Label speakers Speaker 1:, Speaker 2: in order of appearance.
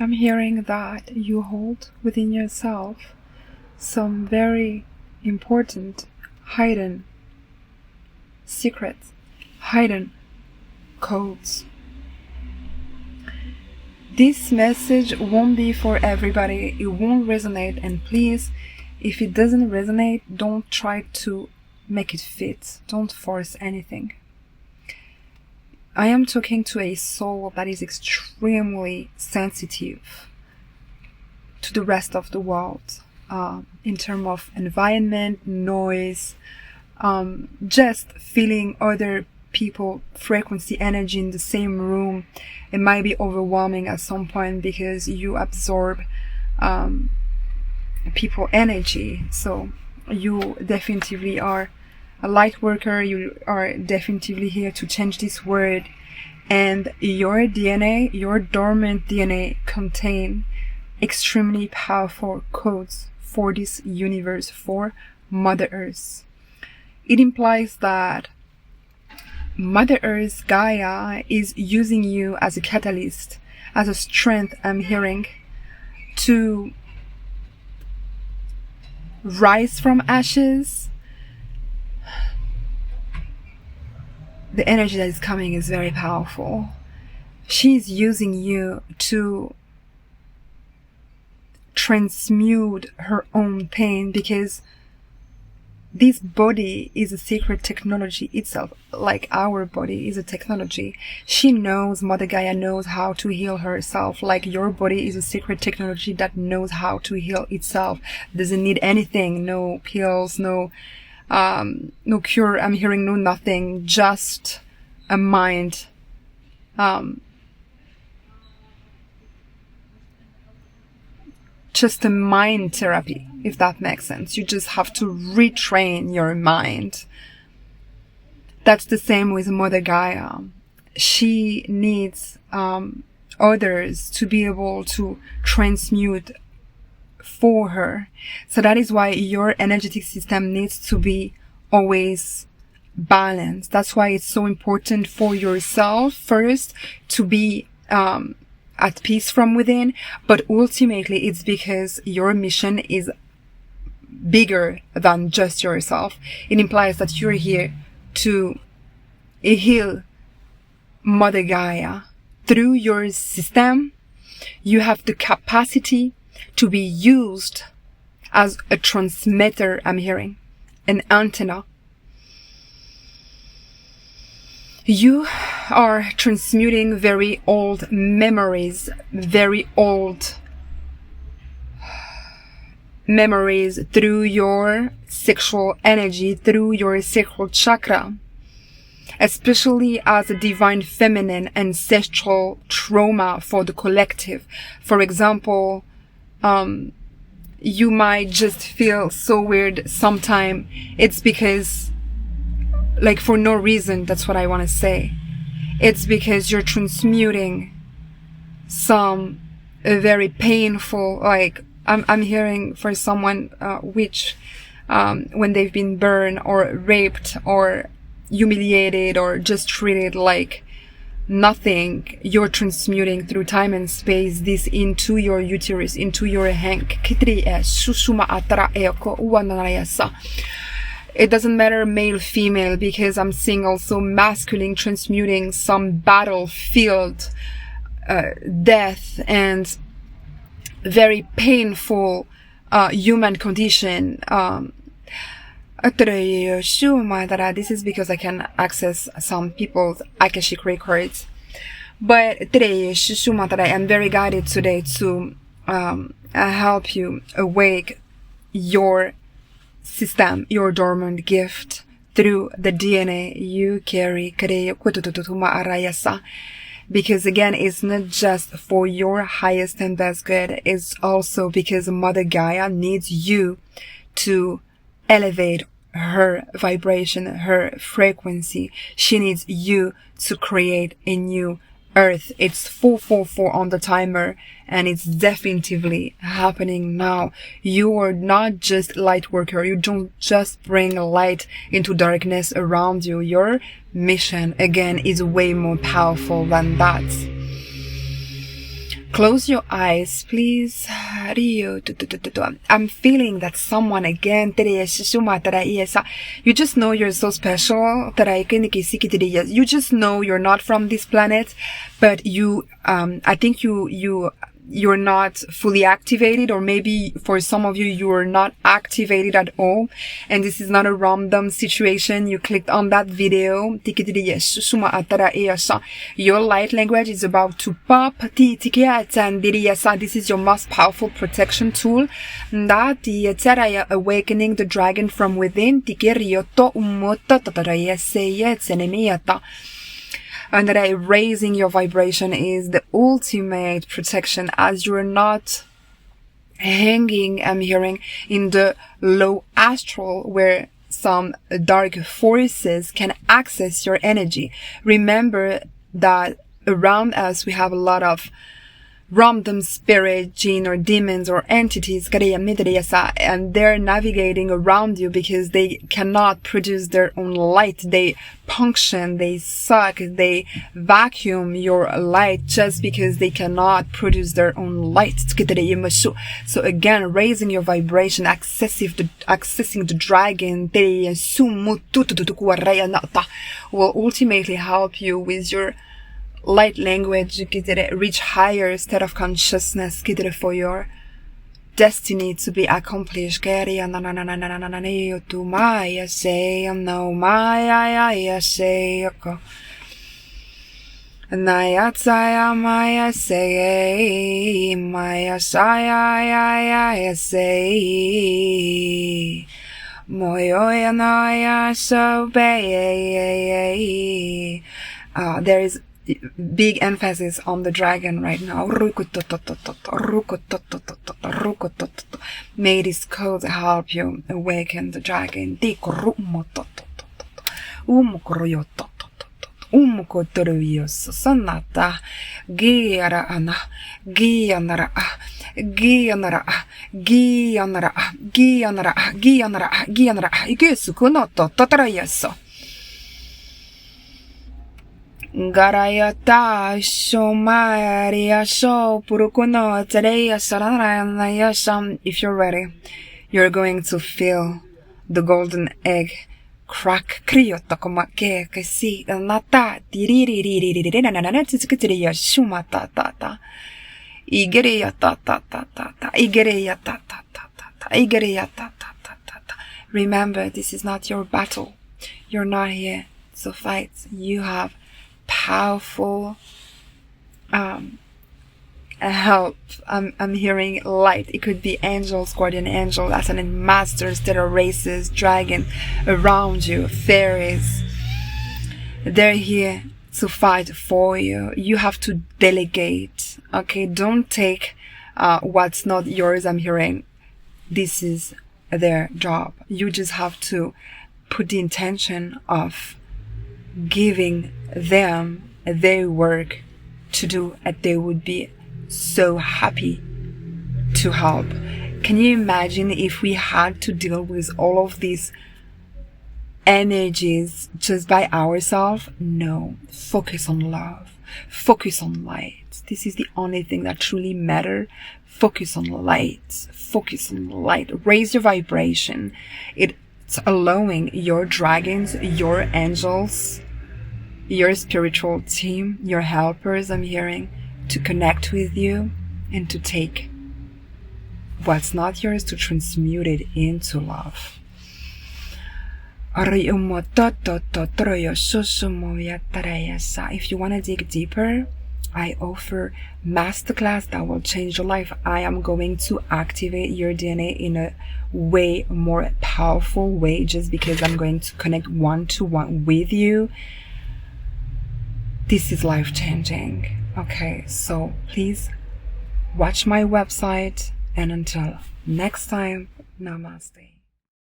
Speaker 1: I'm hearing that you hold within yourself some very important hidden secrets, hidden codes. This message won't be for everybody, it won't resonate, and please, if it doesn't resonate, don't try to make it fit, don't force anything. I am talking to a soul that is extremely sensitive to the rest of the world, in terms of environment, noise, just feeling other people, frequency, energy in the same room. It might be overwhelming at some point because you absorb people energy. So you definitely are a light worker. You are definitely here to change this world, and your DNA, your dormant DNA, contain extremely powerful codes for this universe, for Mother Earth. It implies that Mother Earth, Gaia, is using you as a catalyst, as a strength, I'm hearing, to rise from ashes. The energy that is coming is very powerful. She's using you to transmute her own pain, because this body is a sacred technology itself, like our body is a technology. She knows, Mother Gaia knows how to heal herself, like your body is a sacred technology that knows how to heal itself. Doesn't need anything, no pills, no cure, I'm hearing no nothing, just a mind, just a mind therapy, if that makes sense. You just have to retrain your mind. That's the same with Mother Gaia. She needs others to be able to transmute for her. So that is why your energetic system needs to be always balanced. That's why it's so important for yourself first to be at peace from within, but ultimately it's because your mission is bigger than just yourself. It implies that you're here to heal Mother Gaia through your system. You have the capacity to be used as a transmitter, I'm hearing, an antenna. You are transmuting very old memories, very old memories through your sexual energy, through your sacral chakra, especially as a divine feminine ancestral trauma for the collective. For example, you might just feel so weird sometime. It's because, like, for no reason, that's what I want to say. It's because you're transmuting some very painful, like, I'm hearing for someone, which, when they've been burned or raped or humiliated or just treated like nothing, you're transmuting through time and space this into your uterus, into your hank. It doesn't matter male, female, because I'm seeing also masculine transmuting some battlefield, death and very painful human condition. This is because I can access some people's Akashic records. But today, I am very guided today to help you awake your system, your dormant gift, through the DNA you carry. Because again, it's not just for your highest and best good, it's also because Mother Gaia needs you to elevate her vibration, her frequency. She needs you to create a new earth. It's 444 on the timer, and it's definitively happening now. You are not just light worker. You don't just bring light into darkness around you. Your mission, again, is way more powerful than that. Close your eyes, please. I'm feeling that someone again. You just know you're so special. You just know you're not from this planet, but I think you're not fully activated, or maybe for some of you, you're not activated at all. And this is not a random situation. You clicked on that video. Your light language is about to pop. This is your most powerful protection tool. Awakening the dragon from within. And that raising your vibration is the ultimate protection, as you're not hanging, I'm hearing, in the low astral where some dark forces can access your energy. Remember that around us we have a lot of random spirit, jinn, or demons, or entities, and they're navigating around you because they cannot produce their own light. They punction, they suck, they vacuum your light just because they cannot produce their own light. So again, raising your vibration, accessing the dragon will ultimately help you with your light language, reach higher state of consciousness, for your destiny to be accomplished. There is big emphasis on the dragon right now. May this code help you awaken the dragon. Garayata Shomaria Sho Purukuno Tadeya Saranayasam. If you're ready, you're going to feel the golden egg crack. Kriotakomake kasi nata diriri shumata tata. Igereya tata tata. Igereya tata tata. Igereya tata tata. Remember, this is not your battle. You're not here to fight. You have powerful help. I'm hearing light. It could be angels, guardian angels, ascended masters, stellar races, dragon around you, fairies. They're here to fight for you. You have to delegate. Okay, don't take what's not yours. I'm hearing this is their job. You just have to put the intention of giving them their work to do, and they would be so happy to help. Can you imagine if we had to deal with all of these energies just by ourselves? No. Focus on love. Focus on light. This is the only thing that truly matters. Focus on light. Focus on light. Raise your vibration. It's allowing your dragons, your angels, your spiritual team, your helpers, I'm hearing, to connect with you and to take what's not yours, to transmute it into love. If you want to dig deeper, I offer masterclass that will change your life. I am going to activate your DNA in a way more powerful way, just because I'm going to connect one-to-one with you. This is life-changing. Okay, so please watch my website, and until next time, namaste.